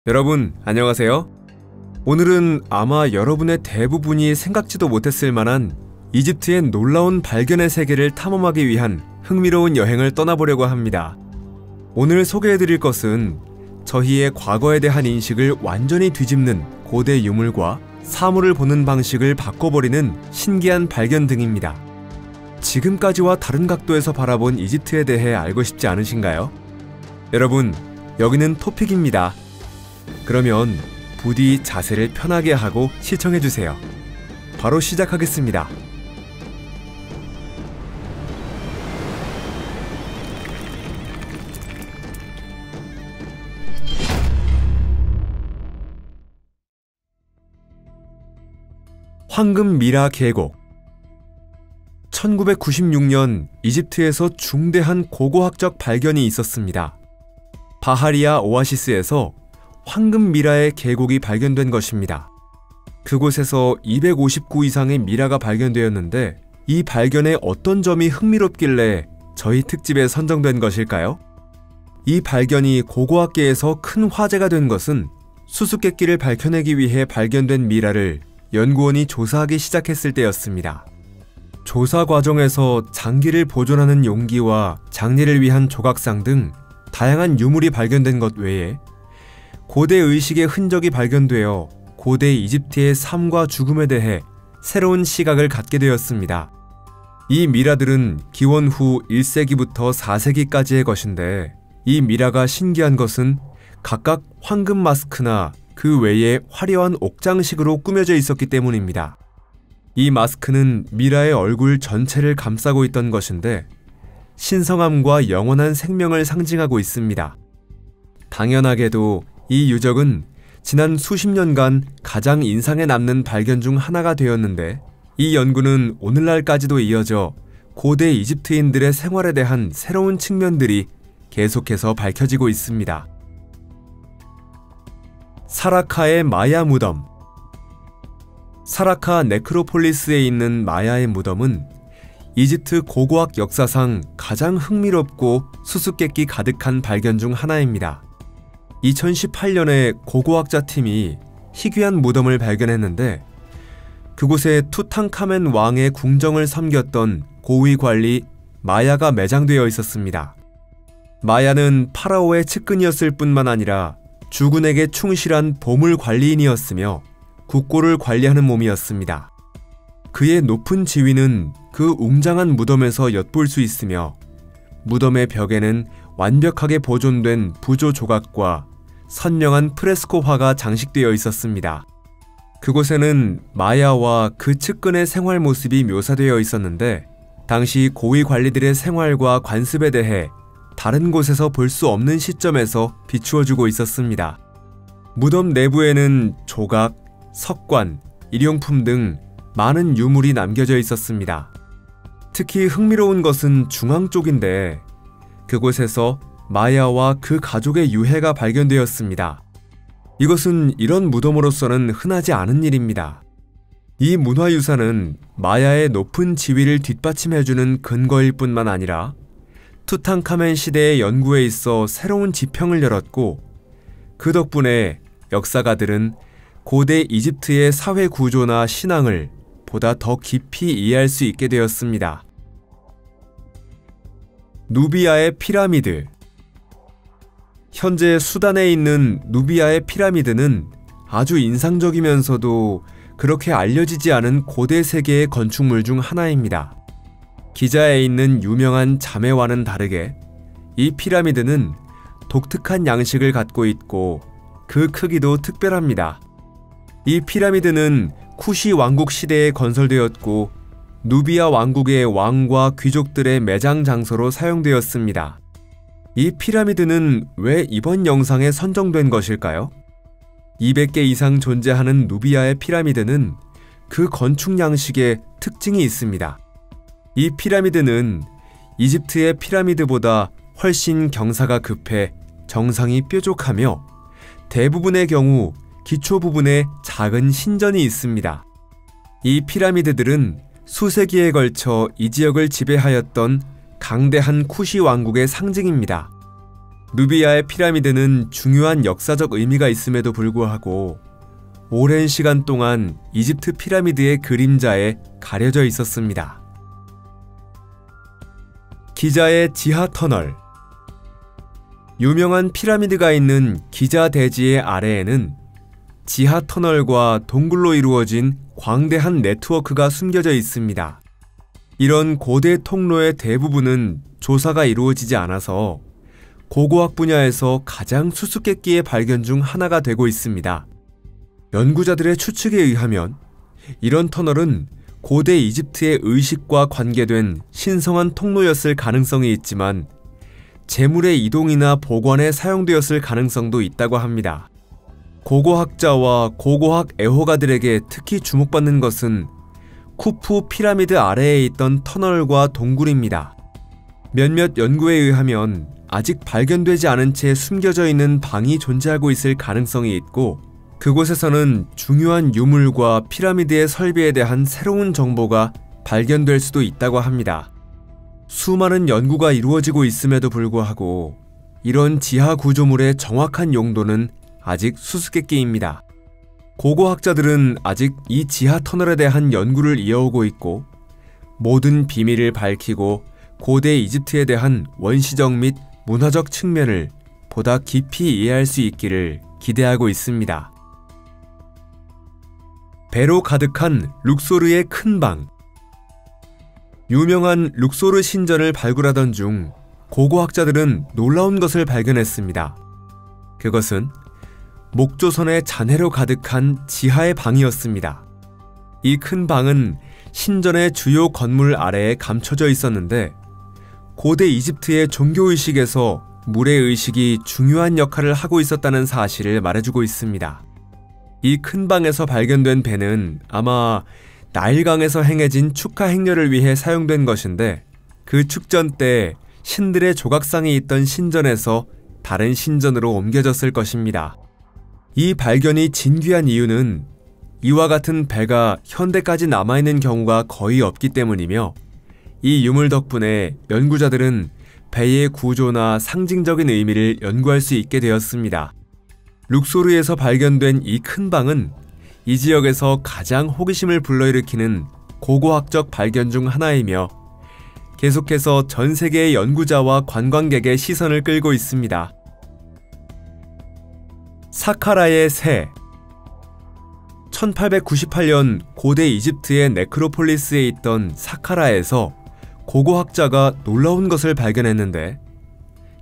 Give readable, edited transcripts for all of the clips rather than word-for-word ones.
여러분, 안녕하세요. 오늘은 아마 여러분의 대부분이 생각지도 못했을 만한 이집트의 놀라운 발견의 세계를 탐험하기 위한 흥미로운 여행을 떠나보려고 합니다. 오늘 소개해드릴 것은 저희의 과거에 대한 인식을 완전히 뒤집는 고대 유물과 사물을 보는 방식을 바꿔버리는 신기한 발견 등입니다. 지금까지와 다른 각도에서 바라본 이집트에 대해 알고 싶지 않으신가요? 여러분, 여기는 토픽입니다. 그러면 부디 자세를 편하게 하고 시청해주세요. 바로 시작하겠습니다. 황금 미라 계곡. 1996년 이집트에서 중대한 고고학적 발견이 있었습니다. 바하리아 오아시스에서 황금 미라의 계곡이 발견된 것입니다. 그곳에서 259 이상의 미라가 발견되었는데 이 발견의 어떤 점이 흥미롭길래 저희 특집에 선정된 것일까요? 이 발견이 고고학계에서 큰 화제가 된 것은 수수께끼를 밝혀내기 위해 발견된 미라를 연구원이 조사하기 시작했을 때였습니다. 조사 과정에서 장기를 보존하는 용기와 장례를 위한 조각상 등 다양한 유물이 발견된 것 외에 고대 의식의 흔적이 발견되어 고대 이집트의 삶과 죽음에 대해 새로운 시각을 갖게 되었습니다. 이 미라들은 기원 후 1세기부터 4세기까지의 것인데 이 미라가 신기한 것은 각각 황금 마스크나 그 외에 화려한 옥장식으로 꾸며져 있었기 때문입니다. 이 마스크는 미라의 얼굴 전체를 감싸고 있던 것인데 신성함과 영원한 생명을 상징하고 있습니다. 당연하게도 이 유적은 지난 수십 년간 가장 인상에 남는 발견 중 하나가 되었는데 이 연구는 오늘날까지도 이어져 고대 이집트인들의 생활에 대한 새로운 측면들이 계속해서 밝혀지고 있습니다. 사라카의 마야 무덤. 사라카 네크로폴리스에 있는 마야의 무덤은 이집트 고고학 역사상 가장 흥미롭고 수수께끼 가득한 발견 중 하나입니다. 2018년에 고고학자 팀이 희귀한 무덤을 발견했는데 그곳에 투탕카멘 왕의 궁정을 섬겼던 고위 관리 마야가 매장되어 있었습니다. 마야는 파라오의 측근이었을 뿐만 아니라 주군에게 충실한 보물 관리인이었으며 국고를 관리하는 몸이었습니다. 그의 높은 지위는 그 웅장한 무덤에서 엿볼 수 있으며 무덤의 벽에는 완벽하게 보존된 부조 조각과 선명한 프레스코 화가 장식되어 있었습니다. 그곳에는 마야와 그 측근의 생활 모습이 묘사되어 있었는데 당시 고위 관리들의 생활과 관습에 대해 다른 곳에서 볼 수 없는 시점에서 비추어주고 있었습니다. 무덤 내부에는 조각, 석관, 일용품 등 많은 유물이 남겨져 있었습니다. 특히 흥미로운 것은 중앙 쪽인데 그곳에서 마야와 그 가족의 유해가 발견되었습니다. 이것은 이런 무덤으로서는 흔하지 않은 일입니다. 이 문화유산은 마야의 높은 지위를 뒷받침해주는 근거일 뿐만 아니라 투탕카멘 시대의 연구에 있어 새로운 지평을 열었고 그 덕분에 역사가들은 고대 이집트의 사회 구조나 신앙을 보다 더 깊이 이해할 수 있게 되었습니다. 누비아의 피라미드. 현재 수단에 있는 누비아의 피라미드는 아주 인상적이면서도 그렇게 알려지지 않은 고대 세계의 건축물 중 하나입니다. 기자에 있는 유명한 자매와는 다르게 이 피라미드는 독특한 양식을 갖고 있고 그 크기도 특별합니다. 이 피라미드는 쿠시 왕국 시대에 건설되었고 누비아 왕국의 왕과 귀족들의 매장 장소로 사용되었습니다. 이 피라미드는 왜 이번 영상에 선정된 것일까요? 200개 이상 존재하는 누비아의 피라미드는 그 건축 양식에 특징이 있습니다. 이 피라미드는 이집트의 피라미드보다 훨씬 경사가 급해 정상이 뾰족하며 대부분의 경우 기초 부분에 작은 신전이 있습니다. 이 피라미드들은 수세기에 걸쳐 이 지역을 지배하였던 강대한 쿠시 왕국의 상징입니다. 누비아의 피라미드는 중요한 역사적 의미가 있음에도 불구하고 오랜 시간 동안 이집트 피라미드의 그림자에 가려져 있었습니다. 기자의 지하 터널. 유명한 피라미드가 있는 기자 대지의 아래에는 지하 터널과 동굴로 이루어진 광대한 네트워크가 숨겨져 있습니다. 이런 고대 통로의 대부분은 조사가 이루어지지 않아서 고고학 분야에서 가장 수수께끼의 발견 중 하나가 되고 있습니다. 연구자들의 추측에 의하면 이런 터널은 고대 이집트의 의식과 관계된 신성한 통로였을 가능성이 있지만 재물의 이동이나 보관에 사용되었을 가능성도 있다고 합니다. 고고학자와 고고학 애호가들에게 특히 주목받는 것은 쿠프 피라미드 아래에 있던 터널과 동굴입니다. 몇몇 연구에 의하면 아직 발견되지 않은 채 숨겨져 있는 방이 존재하고 있을 가능성이 있고 그곳에서는 중요한 유물과 피라미드의 설비에 대한 새로운 정보가 발견될 수도 있다고 합니다. 수많은 연구가 이루어지고 있음에도 불구하고 이런 지하 구조물의 정확한 용도는 아직 수수께끼입니다. 고고학자들은 아직 이 지하 터널에 대한 연구를 이어오고 있고 모든 비밀을 밝히고 고대 이집트에 대한 원시적 및 문화적 측면을 보다 깊이 이해할 수 있기를 기대하고 있습니다. 배로 가득한 룩소르의 큰 방. 유명한 룩소르 신전을 발굴하던 중 고고학자들은 놀라운 것을 발견했습니다. 그것은 목조선의 잔해로 가득한 지하의 방이었습니다. 이 큰 방은 신전의 주요 건물 아래에 감춰져 있었는데 고대 이집트의 종교의식에서 물의 의식이 중요한 역할을 하고 있었다는 사실을 말해주고 있습니다. 이 큰 방에서 발견된 배는 아마 나일강에서 행해진 축하 행렬을 위해 사용된 것인데 그 축전 때 신들의 조각상이 있던 신전에서 다른 신전으로 옮겨졌을 것입니다. 이 발견이 진귀한 이유는 이와 같은 배가 현대까지 남아있는 경우가 거의 없기 때문이며 이 유물 덕분에 연구자들은 배의 구조나 상징적인 의미를 연구할 수 있게 되었습니다. 룩소르에서 발견된 이 큰 방은 이 지역에서 가장 호기심을 불러일으키는 고고학적 발견 중 하나이며 계속해서 전 세계의 연구자와 관광객의 시선을 끌고 있습니다. 사카라의 새. 1898년 고대 이집트의 네크로폴리스에 있던 사카라에서 고고학자가 놀라운 것을 발견했는데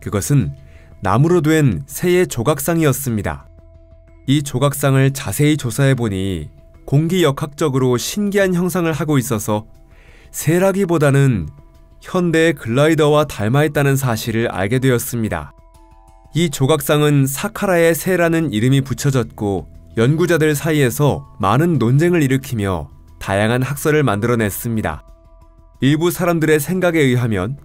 그것은 나무로 된 새의 조각상이었습니다. 이 조각상을 자세히 조사해보니 공기역학적으로 신기한 형상을 하고 있어서 새라기보다는 현대의 글라이더와 닮아있다는 사실을 알게 되었습니다. 이 조각상은 사카라의 새라는 이름이 붙여졌고 연구자들 사이에서 많은 논쟁을 일으키며 다양한 학설을 만들어냈습니다. 일부 사람들의 생각에 의하면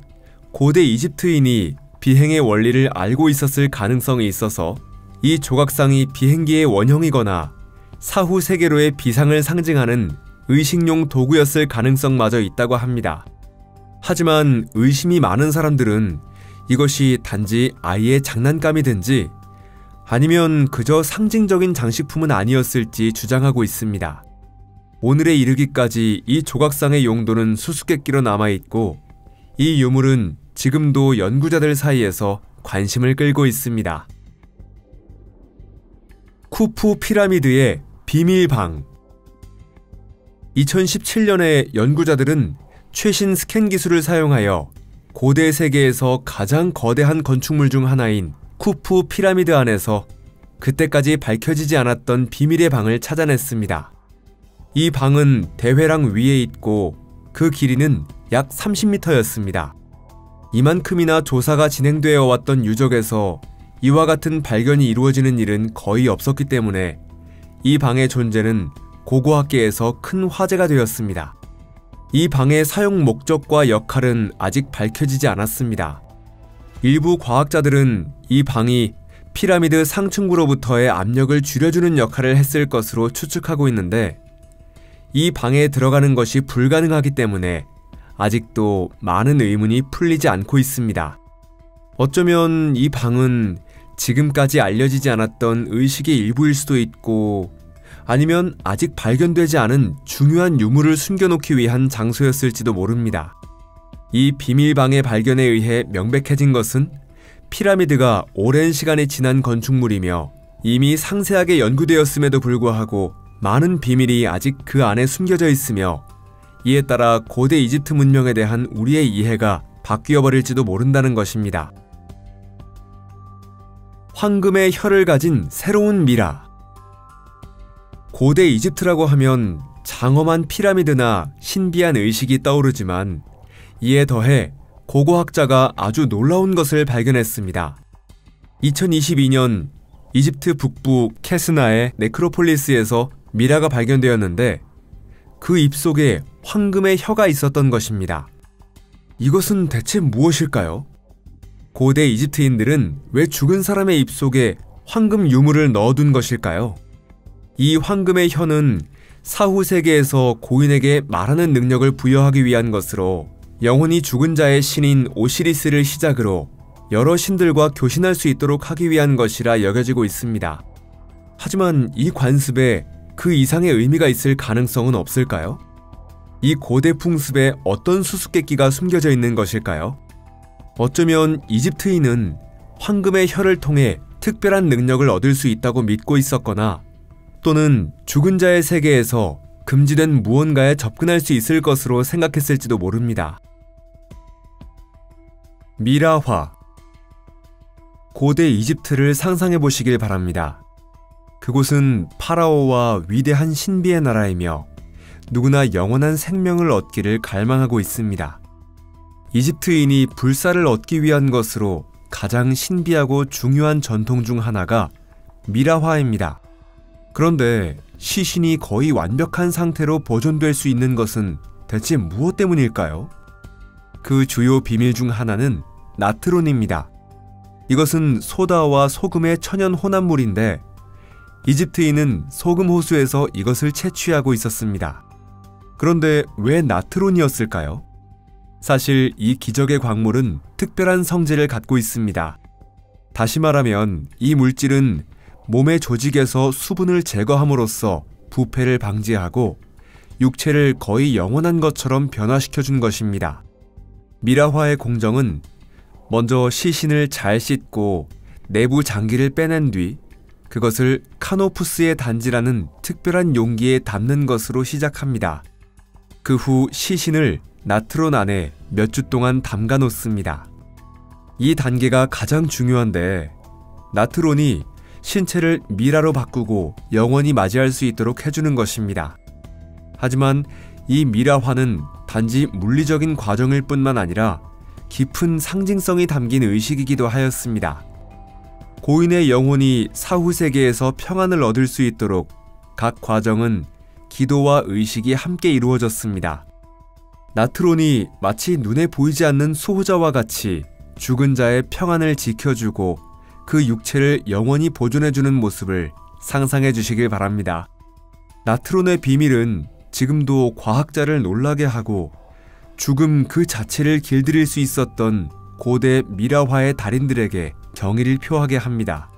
고대 이집트인이 비행의 원리를 알고 있었을 가능성이 있어서 이 조각상이 비행기의 원형이거나 사후 세계로의 비상을 상징하는 의식용 도구였을 가능성마저 있다고 합니다. 하지만 의심이 많은 사람들은 이것이 단지 아이의 장난감이든지 아니면 그저 상징적인 장식품은 아니었을지 주장하고 있습니다. 오늘에 이르기까지 이 조각상의 용도는 수수께끼로 남아있고 이 유물은 지금도 연구자들 사이에서 관심을 끌고 있습니다. 쿠프 피라미드의 비밀방. 2017년에 연구자들은 최신 스캔 기술을 사용하여 고대 세계에서 가장 거대한 건축물 중 하나인 쿠프 피라미드 안에서 그때까지 밝혀지지 않았던 비밀의 방을 찾아냈습니다. 이 방은 대회랑 위에 있고 그 길이는 약 30m였습니다. 이만큼이나 조사가 진행되어 왔던 유적에서 이와 같은 발견이 이루어지는 일은 거의 없었기 때문에 이 방의 존재는 고고학계에서 큰 화제가 되었습니다. 이 방의 사용 목적과 역할은 아직 밝혀지지 않았습니다. 일부 과학자들은 이 방이 피라미드 상층부로부터의 압력을 줄여주는 역할을 했을 것으로 추측하고 있는데 이 방에 들어가는 것이 불가능하기 때문에 아직도 많은 의문이 풀리지 않고 있습니다. 어쩌면 이 방은 지금까지 알려지지 않았던 의식의 일부일 수도 있고, 아니면 아직 발견되지 않은 중요한 유물을 숨겨놓기 위한 장소였을지도 모릅니다. 이 비밀방의 발견에 의해 명백해진 것은 피라미드가 오랜 시간이 지난 건축물이며 이미 상세하게 연구되었음에도 불구하고 많은 비밀이 아직 그 안에 숨겨져 있으며, 이에 따라 고대 이집트 문명에 대한 우리의 이해가 바뀌어 버릴지도 모른다는 것입니다. 황금의 혀를 가진 새로운 미라. 고대 이집트라고 하면 장엄한 피라미드나 신비한 의식이 떠오르지만, 이에 더해 고고학자가 아주 놀라운 것을 발견했습니다. 2022년 이집트 북부 케스나의 네크로폴리스에서 미라가 발견되었는데, 그 입속에 황금의 혀가 있었던 것입니다. 이것은 대체 무엇일까요? 고대 이집트인들은 왜 죽은 사람의 입속에 황금 유물을 넣어둔 것일까요? 이 황금의 혀는 사후 세계에서 고인에게 말하는 능력을 부여하기 위한 것으로, 영혼이 죽은 자의 신인 오시리스를 시작으로 여러 신들과 교신할 수 있도록 하기 위한 것이라 여겨지고 있습니다. 하지만 이 관습에 그 이상의 의미가 있을 가능성은 없을까요? 이 고대 풍습에 어떤 수수께끼가 숨겨져 있는 것일까요? 어쩌면 이집트인은 황금의 혀를 통해 특별한 능력을 얻을 수 있다고 믿고 있었거나, 또는 죽은 자의 세계에서 금지된 무언가에 접근할 수 있을 것으로 생각했을지도 모릅니다. 미라화. 고대 이집트를 상상해 보시길 바랍니다. 그곳은 파라오와 위대한 신비의 나라이며 누구나 영원한 생명을 얻기를 갈망하고 있습니다. 이집트인이 불사를 얻기 위한 것으로 가장 신비하고 중요한 전통 중 하나가 미라화입니다. 그런데 시신이 거의 완벽한 상태로 보존될 수 있는 것은 대체 무엇 때문일까요? 그 주요 비밀 중 하나는 나트론입니다. 이것은 소다와 소금의 천연 혼합물인데, 이집트인은 소금 호수에서 이것을 채취하고 있었습니다. 그런데 왜 나트론이었을까요? 사실 이 기적의 광물은 특별한 성질을 갖고 있습니다. 다시 말하면 이 물질은 몸의 조직에서 수분을 제거함으로써 부패를 방지하고 육체를 거의 영원한 것처럼 변화시켜준 것입니다. 미라화의 공정은 먼저 시신을 잘 씻고 내부 장기를 빼낸 뒤 그것을 카노푸스의 단지라는 특별한 용기에 담는 것으로 시작합니다. 그 후 시신을 나트론 안에 몇 주 동안 담가 놓습니다. 이 단계가 가장 중요한데, 나트론이 신체를 미라로 바꾸고 영원히 맞이할 수 있도록 해주는 것입니다. 하지만 이 미라화는 단지 물리적인 과정일 뿐만 아니라 깊은 상징성이 담긴 의식이기도 하였습니다. 고인의 영혼이 사후 세계에서 평안을 얻을 수 있도록 각 과정은 기도와 의식이 함께 이루어졌습니다. 나트론이 마치 눈에 보이지 않는 수호자와 같이 죽은 자의 평안을 지켜주고 그 육체를 영원히 보존해주는 모습을 상상해 주시길 바랍니다. 나트론의 비밀은 지금도 과학자를 놀라게 하고 죽음 그 자체를 길들일 수 있었던 고대 미라화의 달인들에게 경의를 표하게 합니다.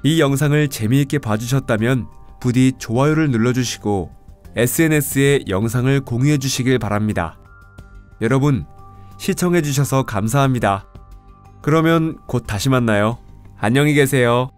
이 영상을 재미있게 봐주셨다면 부디 좋아요를 눌러주시고 SNS에 영상을 공유해 주시길 바랍니다. 여러분, 시청해 주셔서 감사합니다. 그러면 곧 다시 만나요. 안녕히 계세요.